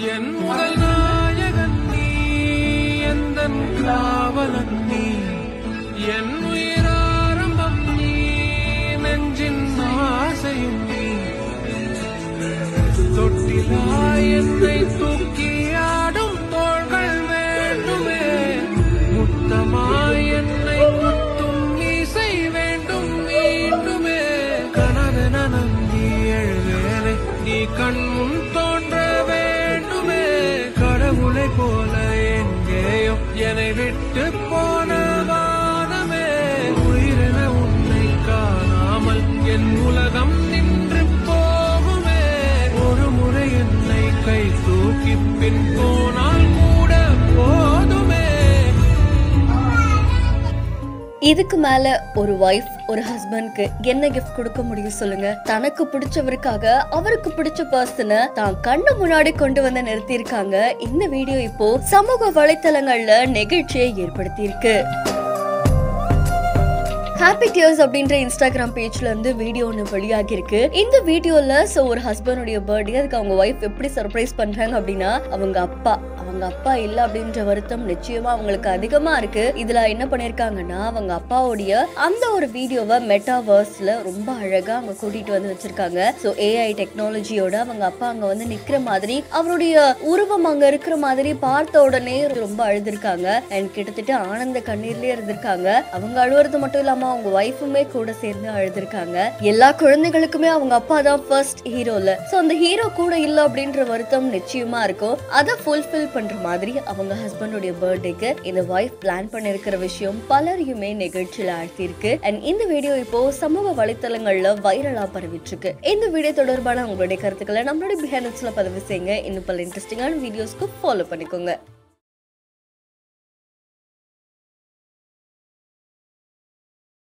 என் முதல் நாயகன் நீ எந்தன் காவலன் நீ என் உயிராரம்பம் நீ நெஞ்சின் ஆசையும் நீ தொட்டிலாய் என்னை தூக்கி ஆடும் தோள்கள் வேண்டுமே முத்தமாய் என்னை முத்தும் மீசை வேண்டும் மீண்டுமே கனவென நம்பி எழுவேனே நீ கண்முன் தோன்ற வேண்டுமே கடவுளை போல எங்கேயோ என்னை விட்டு போன வானமே உயிரென உன்னை காணாமல் என் உலகம் நின்று போகுமே ஒரு முறை என்னை கை தூக்கி பின் போனால் கூட போதுமே. இதுக்கு மேல ஒரு வைஃப் ஒரு ஹஸ்பண்ட்க்கு என்ன கிஃப்ட் கொடுக்க முடியும் சொல்லுங்க? தனக்கு பிடிச்சவருக்காக அவருக்கு பிடிச்ச பர்சனை தான் கண்ணு முன்னாடி கொண்டு வந்து நிறுத்தியிருக்காங்க. இந்த வீடியோ இப்போ சமூக வலைத்தளங்கள்ல நெகிழ்ச்சியை ஏற்படுத்தி இருக்கு. ஹாப்பி டியர்ஸ் அப்படின்ற இன்ஸ்டாகிராம் பேஜ்ல இருந்து வீடியோ ஒன்று வெளியாகி இருக்கு. இந்த வீடியோல ஒரு ஹஸ்பண்டுடைய பர்த்டே, அதுக்கு அவங்க ஒய்ஃப் எப்படி சர்ப்ரைஸ் பண்றாங்க அப்படின்னா அவங்க அப்பா இல்ல அப்படின்ற வருத்தம் நிச்சயமா அவங்களுக்கு அதிகமா இருக்கு. இதுல என்ன பண்ணிருக்காங்கன்னா அவங்க அப்பாவுடைய அந்த ஒரு வீடியோவை மெட்டாவர்ஸ்ல ரொம்ப அழகா அவங்க கூட்டிட்டு வந்து வச்சிருக்காங்க. சோ ஏஐ டெக்னாலஜியோட அவங்க அப்பா அங்க வந்து நிக்கிற மாதிரி அவருடைய உருவம் அங்க இருக்கிற மாதிரி பார்த்த உடனே ரொம்ப அழுதுருக்காங்க. அண்ட் கிட்டத்தட்ட ஆனந்த கண்ணீர்லயே இருந்திருக்காங்க. அவங்க அழுவுறது மட்டும் இல்லாம அவங்க வைஃபுமே கூட சேர்ந்து அழுதுருக்காங்க. எல்லா குழந்தைகளுக்குமே அவங்க அப்பா தான் ஃபர்ஸ்ட் ஹீரோல. சோ அந்த ஹீரோ கூட இல்ல அப்படின்ற வருத்தம் நிச்சயமா இருக்கும். அதை ஃபுல்ஃபில் பண்ற மாதிரி அவங்க ஹஸ்பண்டோட பர்த்டேக்கு இந்த வைஃப் பிளான் பண்ணிருக்கிற விஷயம் பலரையுமே நிகழ்ச்சியில ஆழ்த்திருக்கு. அண்ட் இந்த வீடியோ இப்போ சமூக வலைத்தளங்கள்ல வைரலா பரவிட்டு இருக்கு. இந்த வீடியோ தொடர்பான உங்களுடைய கருத்துக்களை நம்மளுடைய பிஹைண்ட் பதிவு செய்யுங்க. இன்னும் பல இன்ட்ரெஸ்டிங்கான வீடியோஸ்க்கு ஃபாலோ பண்ணிக்கோங்க.